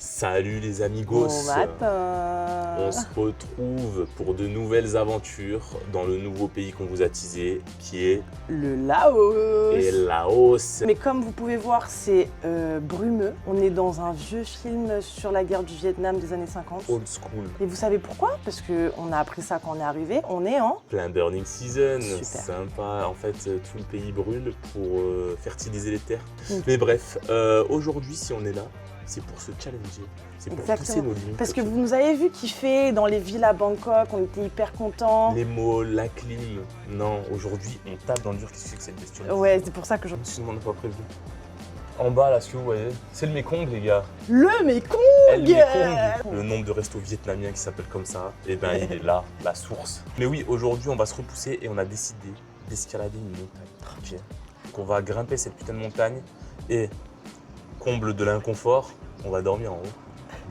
Salut les amigos. Bon matin. On se retrouve pour de nouvelles aventures dans le nouveau pays qu'on vous a teasé, qui est Le Laos. et Laos. Mais comme vous pouvez voir, c'est brumeux. On est dans un vieux film sur la guerre du Vietnam des années 50. Old school. Et vous savez pourquoi? Parce qu'on a appris ça quand on est arrivé. On est en... Plein burning season, Super. sympa. En fait, tout le pays brûle pour fertiliser les terres. Mm. Mais bref, aujourd'hui, si on est là, c'est pour se challenger. C'est pour Exactement. pousser nos limites. Parce que vous nous avez vu kiffer dans les villes à Bangkok, on était hyper contents. Les mots, la clim. Non, aujourd'hui, on tape dans le dur. Qu'est-ce que c'est que cette bestiole? Ouais, c'est pour ça que je... Sinon, on n'a pas prévu. En bas, là, ce que vous voyez, c'est le Mekong, les gars. Le Mekong. El Mekong. Le nombre de restos vietnamiens qui s'appellent comme ça, et ben il est là, la source. Mais oui, aujourd'hui, on va se repousser et on a décidé d'escalader une montagne. Ok. Donc on va grimper cette putain de montagne et, comble de l'inconfort, on va dormir en haut,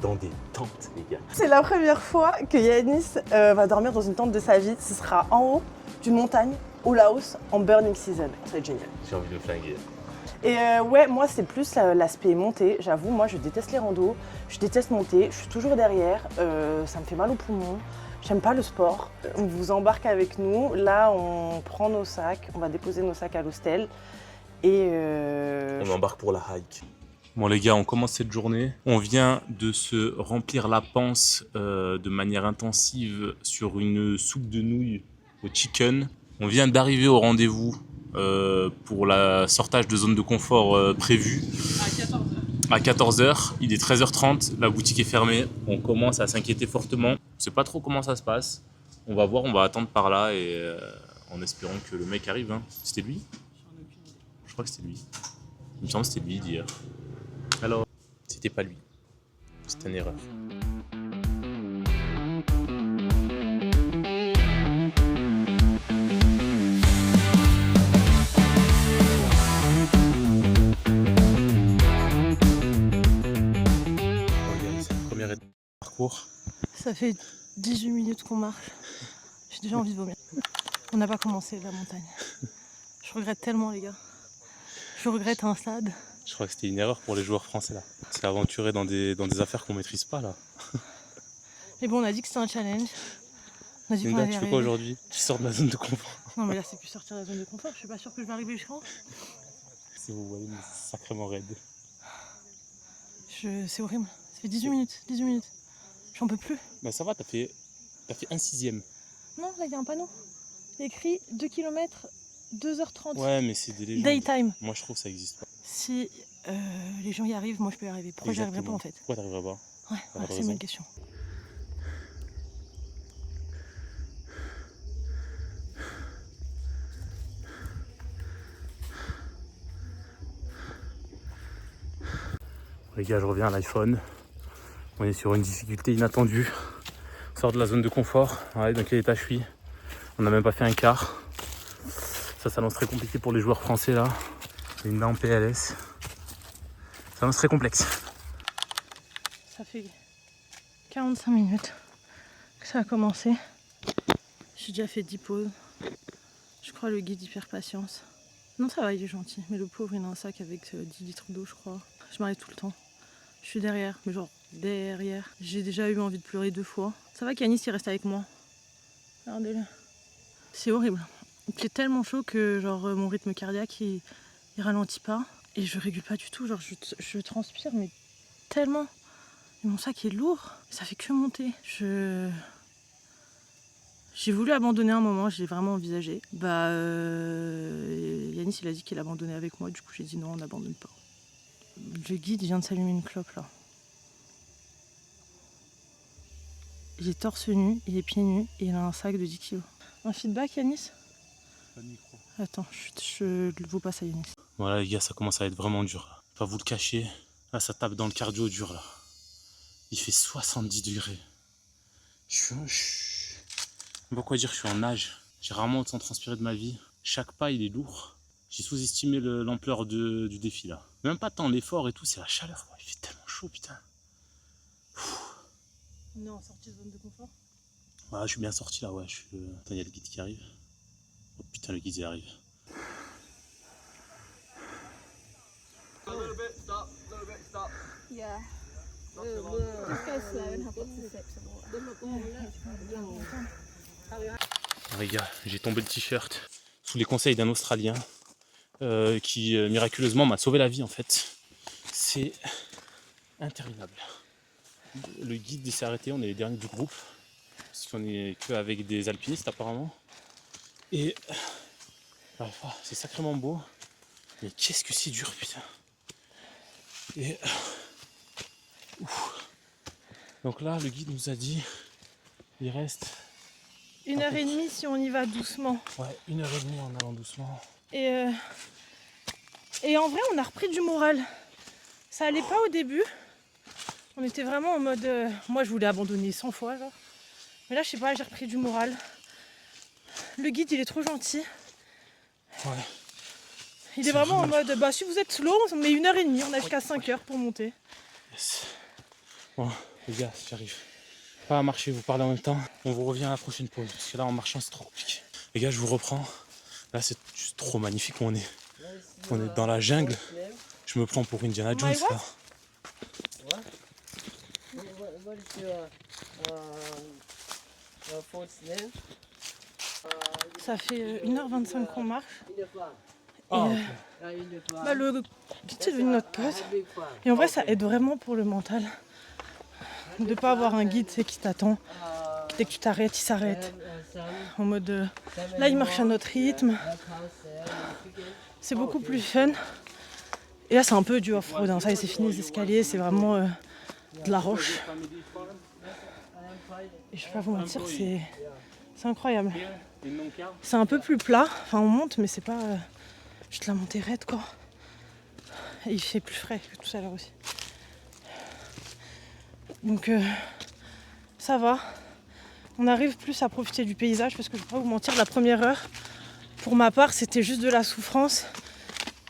dans des tentes, les gars. C'est la première fois que Yanis va dormir dans une tente de sa vie. Ce sera en haut d'une montagne au Laos en burning season. Ça va être génial. J'ai envie de me flinguer. Et ouais, moi c'est plus l'aspect montée. J'avoue, moi je déteste les randos, je déteste monter, je suis toujours derrière, ça me fait mal aux poumons. J'aime pas le sport. On vous embarque avec nous. Là, on prend nos sacs, on va déposer nos sacs à l'hostel et On embarque pour la hike. Bon les gars, on commence cette journée. On vient de se remplir la panse de manière intensive sur une soupe de nouilles au chicken. On vient d'arriver au rendez-vous pour la sortage de zone de confort prévue. À 14h, il est 13h30, la boutique est fermée. On commence à s'inquiéter fortement. On ne sait pas trop comment ça se passe. On va voir, on va attendre par là et en espérant que le mec arrive. Hein. C'était lui? Je crois que c'était lui. Il me semble que c'était lui d'hier. Alors, c'était pas lui. C'était une erreur. C'est la première étape du parcours. ça fait 18 minutes qu'on marche. J'ai déjà envie de vomir. On n'a pas commencé la montagne. Je regrette tellement les gars. Je regrette un stade. Je crois que c'était une erreur pour les joueurs français là. C'est aventurer dans des affaires qu'on maîtrise pas là. Mais bon, on a dit que c'était un challenge. On a dit qu'on Linda, allait y tu fais arriver. quoi aujourd'hui? Tu sors de la zone de confort. Non mais là c'est plus sortir de la zone de confort. Je suis pas sûre que je vais arriver jusqu'en haut. Si vous voyez, mais c'est sacrément raide. C'est horrible. Ça fait 18 minutes. 18 minutes. J'en peux plus. Bah ça va, t'as fait 1/6. Non, là il y a un panneau. Il y a écrit 2 km 2h30. Ouais, mais c'est des légendes. Daytime. Moi je trouve que ça existe pas. Si les gens y arrivent, moi je peux y arriver. Pourquoi j'y arriverai pas en fait? Pourquoi t'arriverais pas? Ouais, pas de c'est une raison. bonne question. Les gars, je reviens à l'iPhone. On est sur une difficulté inattendue. On sort de la zone de confort. Ouais, dans quel état je suis? On n'a même pas fait un quart. Ça s'annonce très compliqué pour les joueurs français là. Linda en PLS. Ça s'annonce très complexe. Ça fait 45 minutes que ça a commencé. J'ai déjà fait 10 pauses. Je crois le guide hyper patience. Non, ça va, il est gentil. Mais le pauvre, il a un sac avec 10 litres d'eau, je crois. Je m'arrête tout le temps. Je suis derrière, mais genre derrière. J'ai déjà eu envie de pleurer 2 fois. Ça va qu'Anis, il reste avec moi. Regardez-le. C'est horrible. Il fait tellement chaud que genre mon rythme cardiaque, il ralentit pas. Et je régule pas du tout. Genre je transpire, mais tellement. Et mon sac est lourd. Ça fait que monter. J'ai voulu abandonner un moment, j'ai vraiment envisagé. Yanis il a dit qu'il abandonnait avec moi, du coup j'ai dit non, on n'abandonne pas. Le guide il vient de s'allumer une clope là. Il est torse nu, il est pieds nus et il a un sac de 10 kilos. Un feedback Yanis? Pas de micro. Attends, je le vous passe à Yanis. Voilà les gars, ça commence à être vraiment dur là. Pas vous le cacher. Là ça tape dans le cardio dur là. Il fait 70 degrés. Je sais pas quoi dire, je suis en nage. J'ai rarement autant transpiré de ma vie. Chaque pas il est lourd. J'ai sous-estimé l'ampleur du défi là. Même pas tant l'effort et tout, c'est la chaleur quoi. Il fait tellement chaud putain. On est en sortie de zone de confort? Ouais, je suis bien sorti là, ouais. Attends, il y a le guide qui arrive. Oh putain, le guide il arrive. Yeah. Les gars, j'ai tombé le t-shirt sous les conseils d'un Australien qui miraculeusement m'a sauvé la vie en fait. C'est interminable. Le guide s'est arrêté, on est les derniers du groupe parce qu'on est qu'avec des alpinistes apparemment. Et c'est sacrément beau, mais qu'est-ce que c'est dur, putain. Et donc là, le guide nous a dit, il reste 1h30 si on y va doucement. Ouais, 1h30 en allant doucement. Et en vrai, on a repris du moral. Ça allait pas au début. On était vraiment en mode... moi, je voulais abandonner 100 fois, genre. Mais là, je sais pas, j'ai repris du moral. Le guide, il est trop gentil. Ouais. Il est vraiment en mode, bah si vous êtes slow, on met 1h30, on a jusqu'à 5h pour monter. Yes. Bon, les gars, j'arrive pas à marcher, vous parlez en même temps. On vous revient à la prochaine pause, parce que là, en marchant, c'est trop compliqué. Les gars, je vous reprends. Là, c'est juste trop magnifique. On est dans la jungle. Je me prends pour Indiana Jones, là. What is your first name? Ça fait 1h25 qu'on marche. Ah, Et, bah, le guide, c'est devenu notre pote. Et en vrai, ça aide vraiment pour le mental. De ne pas avoir un guide, c'est qui t'attend. Dès que tu t'arrêtes, il s'arrête. En mode, là, il marche à notre rythme. C'est beaucoup plus fun. Et là, c'est un peu du off-road. Hein. Ça y est, c'est fini les escaliers. C'est vraiment de la roche. Et je vais pas vous mentir, c'est incroyable. C'est un peu plus plat. Enfin, on monte, mais c'est pas juste la montée raide, quoi. Et il fait plus frais que tout à l'heure aussi. Donc, ça va. On arrive plus à profiter du paysage parce que je vais pas vous mentir, la première heure, pour ma part, c'était juste de la souffrance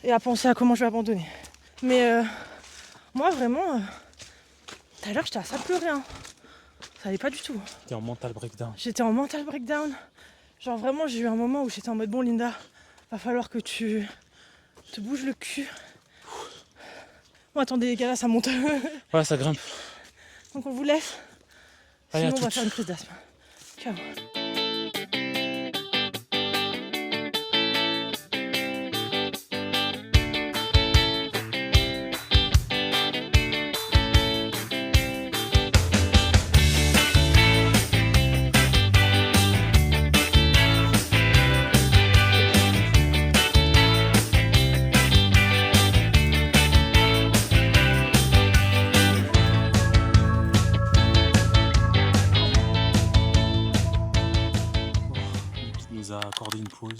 et à penser à comment je vais abandonner. Mais moi, vraiment, tout à l'heure, j'étais à ça de pleurer. Hein. Ça allait pas du tout. T'es en mental breakdown. J'étais en mental breakdown. Genre vraiment, j'ai eu un moment où j'étais en mode, bon Linda, va falloir que tu te bouges le cul. Bon, attendez les gars, là, ça monte. Ouais, ça grimpe. Donc on vous laisse. Allez, Sinon, à on va toutes. faire une prise d'asthme. Ciao. A accordé une pause.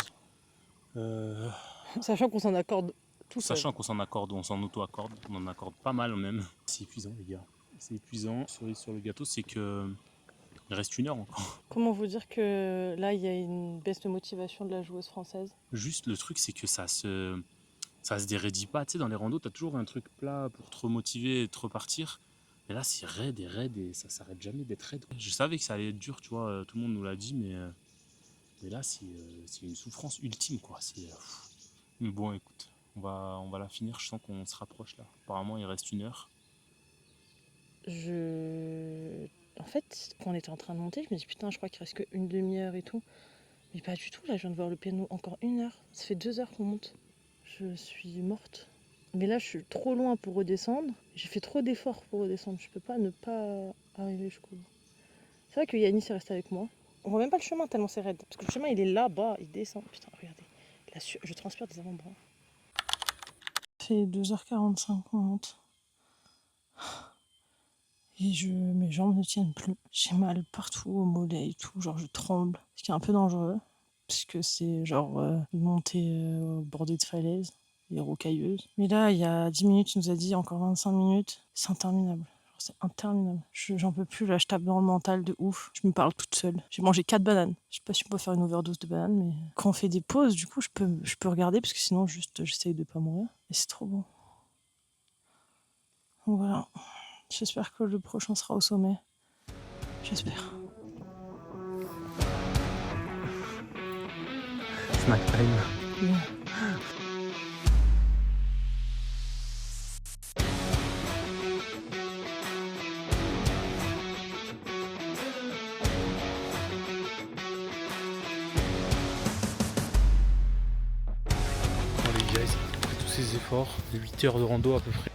Sachant qu'on s'en accorde tout seul. Sachant qu'on s'en accorde, on s'en auto-accorde, on en accorde pas mal même. C'est épuisant les gars, c'est épuisant. Cerise sur le gâteau, c'est que il reste 1 heure encore. Comment vous dire que là, il y a une baisse de motivation de la joueuse française? Juste le truc, c'est que ça se déraidit pas. Tu sais, dans les randos, t'as toujours un truc plat pour te remotiver et te repartir. Mais là, c'est raide et ça s'arrête jamais d'être raide. Je savais que ça allait être dur, tu vois, tout le monde nous l'a dit, mais là, c'est une souffrance ultime, quoi. Mais bon, écoute, on va la finir. Je sens qu'on se rapproche là. Apparemment, il reste 1 heure. En fait, quand on était en train de monter, je me dis putain, je crois qu'il reste qu'une demi-heure et tout. Mais pas du tout, là, je viens de voir le piano encore 1 heure. Ça fait 2 heures qu'on monte. Je suis morte. Mais là, je suis trop loin pour redescendre. J'ai fait trop d'efforts pour redescendre. Je peux pas ne pas arriver jusqu'au bout. C'est vrai que Yannis est resté avec moi. On voit même pas le chemin tellement c'est raide. Parce que le chemin, il est là-bas, il descend. Putain, regardez. Je transpire des avant-bras. Ça fait 2h45 qu'on monte. Et mes jambes ne tiennent plus. J'ai mal partout, au mollet et tout. Genre, je tremble. Ce qui est un peu dangereux. Parce que c'est genre une montée au bord de falaise et rocailleuse. Mais là, il y a 10 minutes, il nous a dit encore 25 minutes. C'est interminable. C'est interminable. J'en peux plus, là, je tape dans le mental de ouf. Je me parle toute seule. J'ai mangé 4 bananes. Je sais pas si on peut faire une overdose de bananes, mais quand on fait des pauses, du coup, je peux regarder parce que sinon, juste, j'essaye de pas mourir. Et c'est trop bon. Donc voilà. J'espère que le prochain sera au sommet. J'espère. Snack time. Yeah. des efforts, 8 heures de rando à peu près.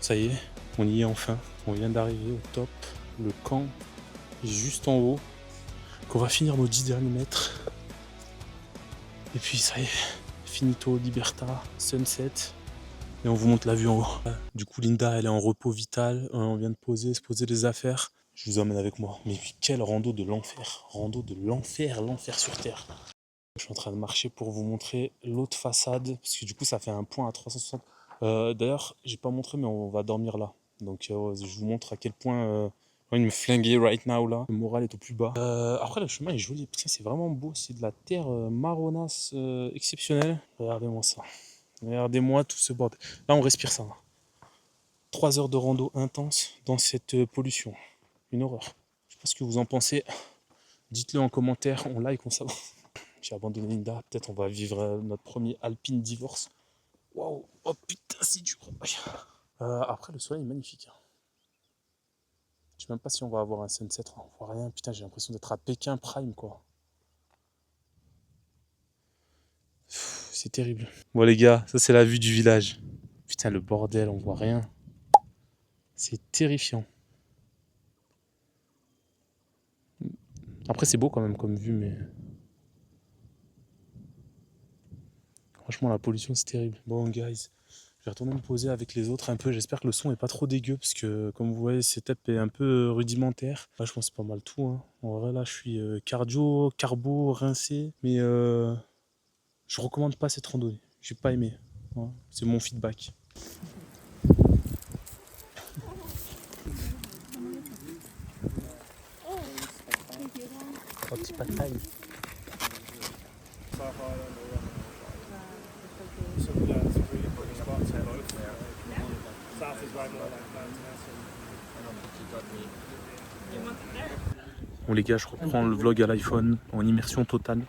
Ça y est, on y est enfin. On vient d'arriver au top. Le camp est juste en haut. On va finir nos 10 derniers mètres. Et puis ça y est, finito, Liberta, sunset. Et on vous montre la vue en haut. Du coup, Linda, elle est en repos vital. On vient de se poser les affaires. Je vous emmène avec moi. Mais puis quel rando de l'enfer. Rando de l'enfer, l'enfer sur terre. Je suis en train de marcher pour vous montrer l'autre façade. Parce que du coup, ça fait un point à 360. D'ailleurs, j'ai pas montré, mais on va dormir là. Donc je vous montre à quel point il me flinguait right now là. Le moral est au plus bas. Après, le chemin est joli. Putain, c'est vraiment beau. C'est de la terre marronasse exceptionnelle. Regardez-moi ça. Regardez-moi tout ce bordel. Là, on respire ça. 3 heures de rando intense dans cette pollution. Une horreur. Je sais pas ce que vous en pensez. Dites-le en commentaire, on like, on s'avance. J'ai abandonné Linda. Peut-être on va vivre notre premier Alpine divorce. Waouh. Oh putain, c'est dur. Après, le soleil est magnifique. Je sais même pas si on va avoir un sunset. On voit rien. Putain, j'ai l'impression d'être à Pékin Prime, quoi. C'est terrible. Bon les gars, ça c'est la vue du village. Putain le bordel, on voit rien. C'est terrifiant. Après c'est beau quand même comme vue, mais... Franchement la pollution c'est terrible. Bon guys, je vais retourner me poser avec les autres un peu. J'espère que le son est pas trop dégueu, parce que comme vous voyez, ce setup est un peu rudimentaire. Là je pense que c'est pas mal tout. Hein. En vrai là je suis cardio, carbo, rincé. Mais je recommande pas cette randonnée. J'ai pas aimé. Ouais. C'est mon feedback. Petit pataille. Bon les gars, je reprends le vlog à l'iPhone en immersion totale.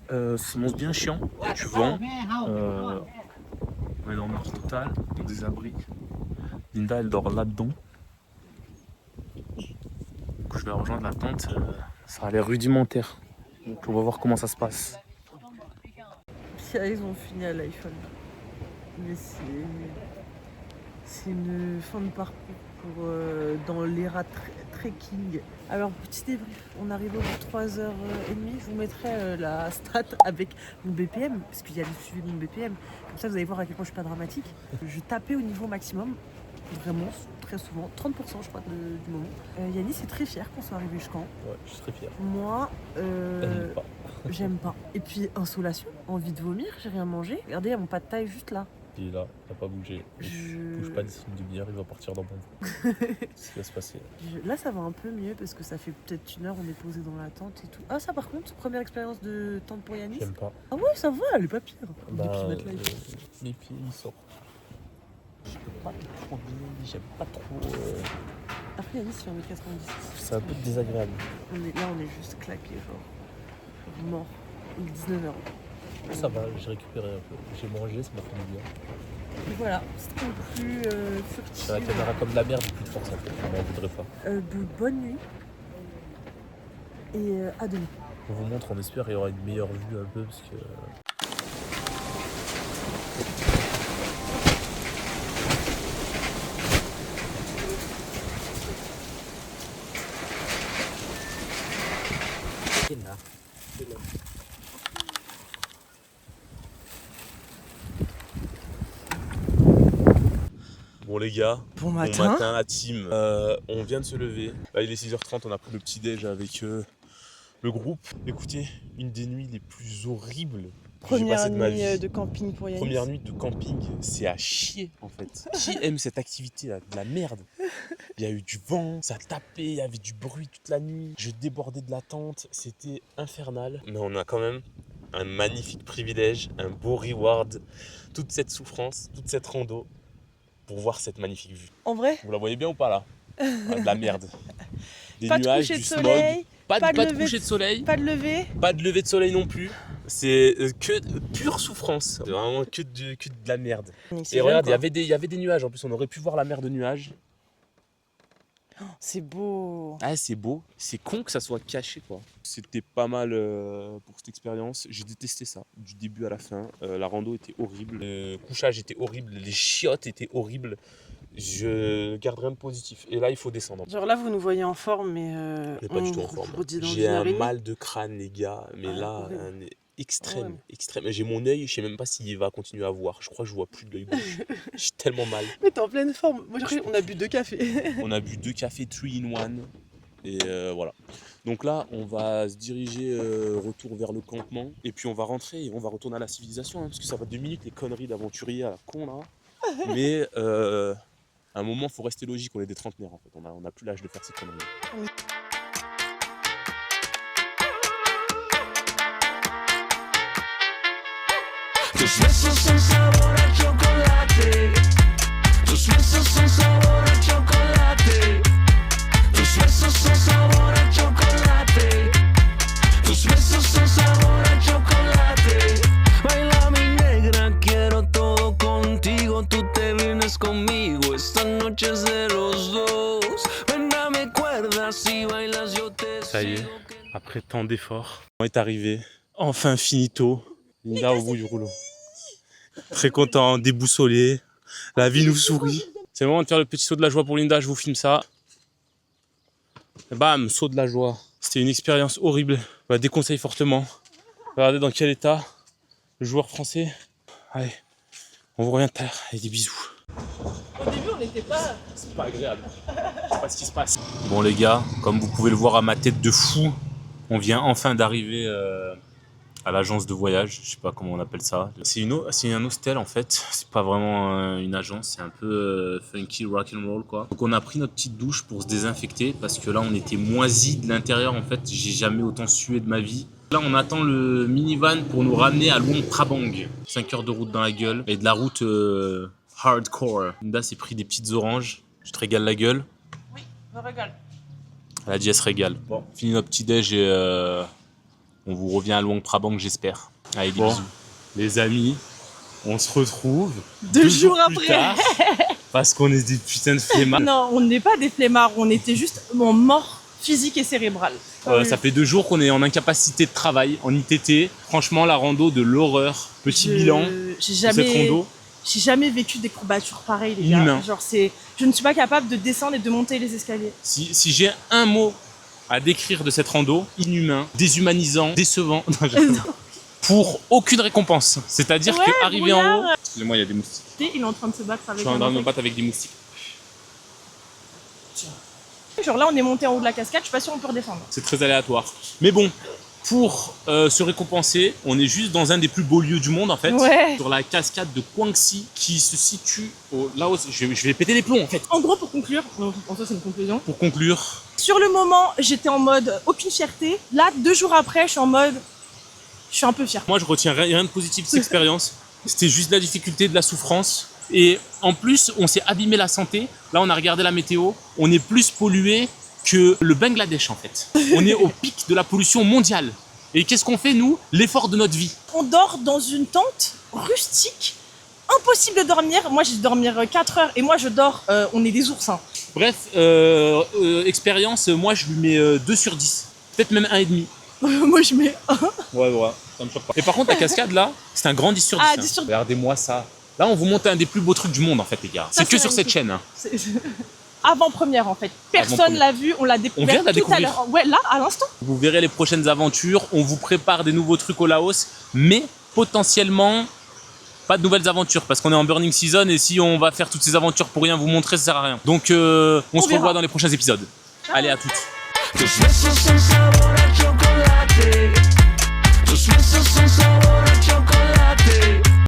Ça s'annonce bien chiant, du vent. On est dans le noir total, dans des abris. Linda elle dort là-dedans. Je vais rejoindre la tente, ça a l'air rudimentaire. Donc on va voir comment ça se passe. Ils ont fini à l'iPhone. Mais c'est une fin de parcours pour, dans l'ERA trekking. Alors, petit débrief, on arrive au bout de 3h30. Je vous mettrai la stat avec mon BPM, parce qu'il y a le suivi de mon BPM. Comme ça, vous allez voir à quel point je suis pas dramatique. Je tapais au niveau maximum, vraiment, très souvent, 30% je crois du moment. Yanis est très fier qu'on soit arrivé jusqu'en. Ouais, je suis très fier. Moi, j'aime pas. Et puis, insolation, envie de vomir, j'ai rien mangé. Regardez, il y a mon pas de taille juste là. Il est là, il n'a pas bougé. Bouge pas d'ici une demi-heure, il va partir dans mon ventre. Ce qui va se passer. Là, ça va un peu mieux parce que ça fait peut-être une heure, on est posé dans la tente et tout. Ah, ça par contre, première expérience de tente pour Yanis. J'aime pas. Ah ouais, ça va, elle est pas pire. Mes pieds, ils sortent. Je peux pas trop bien, j'aime pas trop. Après, Yanis fait 1m90. C'est un peu désagréable. On est juste claqué, genre mort. Il est 19h. Ça va, j'ai récupéré un peu. J'ai mangé, ça m'a fait du bien. Et voilà, c'est conclu furtif. C'est la caméra comme de la merde, plus de force en fait. Je m'en voudrais pas. Bonne nuit. Et à demain. On vous montre, on espère qu'il y aura une meilleure vue un peu parce que. Bon les gars, Bon matin la team. On vient de se lever. Là, il est 6h30, on a pris le petit déj avec le groupe. Écoutez, une des nuits les plus horribles que j'ai passées de ma vie. de camping pour Yanis. Première nuit de camping, c'est à chier en fait. Qui aime cette activité là, de la merde? Il y a eu du vent, ça tapait, il y avait du bruit toute la nuit. Je débordais de la tente, c'était infernal. Mais on a quand même un magnifique privilège, un beau reward. Toute cette souffrance, toute cette rando pour voir cette magnifique vue. En vrai, Vous la voyez bien ou pas là? De la merde. Des pas de nuages, coucher du de smog. soleil, Pas de coucher de soleil. pas de lever. Pas de lever de soleil non plus. C'est que pure souffrance. C'est vraiment que de la merde. Et regarde, il y avait des nuages. En plus, on aurait pu voir la mer de nuages. C'est beau. Ah, c'est beau. C'est con que ça soit caché, quoi. C'était pas mal pour cette expérience. J'ai détesté ça, du début à la fin. La rando était horrible. Le couchage était horrible. Les chiottes étaient horribles. Je garde rien de positif. Et là, il faut descendre. Genre là, vous nous voyez en forme, mais Mais pas du tout en forme. J'ai un mal de crâne, les gars. Mais là, un extrême, extrême. J'ai mon œil, je sais même pas s'il va continuer à voir. Je crois que je vois plus de l'œil gauche. J'ai tellement mal. Mais t'es en pleine forme. Moi, on a bu 2 cafés. On a bu 2 cafés 3-in-1. Et voilà. Donc là, on va se diriger retour vers le campement. Et puis on va rentrer et on va retourner à la civilisation. Parce que ça va 2 minutes, les conneries d'aventuriers à la con là. Mais à un moment, il faut rester logique. On est des trentenaires en fait. On n'a plus l'âge de faire ces conneries. Tus besos son sabor a chocolate. Tus besos son sabor a chocolate. Tus besos son sabor a chocolate. Tus besos son sabor a chocolate. Baila mi negra, quiero todo contigo. Tú te vienes conmigo. Esta noche es de los dos. Ven, dame cuerdas y bailas, yo te Ça y est, après tant d'efforts, on est arrivé. Enfin finito. Linda au bout du rouleau. Très content, déboussolé. La vie nous sourit. C'est le moment de faire le petit saut de la joie pour Linda. Je vous filme ça. Et bam, saut de la joie. C'était une expérience horrible. Je la déconseille fortement. Regardez dans quel état le joueur français. Allez, on vous revient tout à l'heure. Allez, des bisous. Au début, on n'était pas... C'est pas agréable. Je sais pas ce qui se passe. Bon les gars, comme vous pouvez le voir à ma tête de fou, on vient enfin d'arriver à l'agence de voyage. Je sais pas comment on appelle ça. C'est un hostel en fait. C'est pas vraiment une agence. C'est un peu funky rock and roll quoi. Donc on a pris notre petite douche pour se désinfecter parce que là on était moisi de l'intérieur en fait. J'ai jamais autant sué de ma vie. Là on attend le minivan pour nous ramener à Luang Prabang. 5 heures de route dans la gueule et de la route hardcore. Linda s'est pris des petites oranges. Je te régale la gueule. Oui, je régale. Elle a dit elle se régale. Bon, fini notre petit déj et on vous revient à Luang Prabang j'espère. Allez des bisous. Les amis, on se retrouve 2 jours plus après. tard, parce qu'on est des putains de flemmards. Non, on n'est pas des flemmards, on était juste morts physique et cérébral. Ça fait 2 jours qu'on est en incapacité de travail, en ITT. Franchement, la rando de l'horreur. Petit bilan J'ai pour cette rando. J'ai jamais vécu des courbatures pareilles, les Inhumain. gars. Genre, je ne suis pas capable de descendre et de monter les escaliers. Si j'ai un mot à décrire de cette rando, inhumain, déshumanisant, décevant, pour aucune récompense. C'est-à-dire qu'arrivé en haut... Excusez-moi, il y a des moustiques. Il est en train de se battre avec Je suis en train de me battre avec des moustiques. Genre là, on est monté en haut de la cascade, je suis pas sûre on peut redescendre. C'est très aléatoire. Mais bon, pour se récompenser, on est juste dans un des plus beaux lieux du monde en fait. Ouais. Sur la cascade de Kwangsi qui se situe au Laos. Je vais péter les plombs en fait. En gros, pour conclure, donc, en soi c'est une conclusion. Pour conclure, Sur le moment, j'étais en mode aucune fierté. Là, 2 jours après, je suis en mode, je suis un peu fière. moi je retiens rien de positif de cette expérience. C'était juste de la difficulté, de la souffrance. Et en plus, on s'est abîmé la santé. Là, on a regardé la météo. On est plus pollué que le Bangladesh en fait. On est au pic de la pollution mondiale. Et qu'est-ce qu'on fait nous? L'effort de notre vie. On dort dans une tente rustique. Impossible de dormir. Moi, j'ai dû dormir 4 heures et moi, je dors. On est des oursins. Bref, expérience, moi je lui mets 2 sur 10. Peut-être même 1,5. Moi, je mets 1. Ouais, ça me choque pas. Et par contre, la cascade là, c'est un grand 10 sur 10. Ah, hein. 10 sur 10. Regardez-moi ça. Là, on vous montre un des plus beaux trucs du monde en fait, les gars. Ça, C'est que c'est sur cette chaîne. Hein. Avant-première en fait. Personne Avant-première. l'a vu, on l'a On vient découvert de la tout à découvrir. l'heure. Ouais, là, à l'instant. Vous verrez les prochaines aventures. On vous prépare des nouveaux trucs au Laos, mais potentiellement pas de nouvelles aventures parce qu'on est en burning season et si on va faire toutes ces aventures pour rien vous montrer, ça sert à rien. Donc on se verra. revoit dans les prochains épisodes. Allez, à toutes. Tus besos son sabor a chocolate. Tus besos son sabor a chocolate.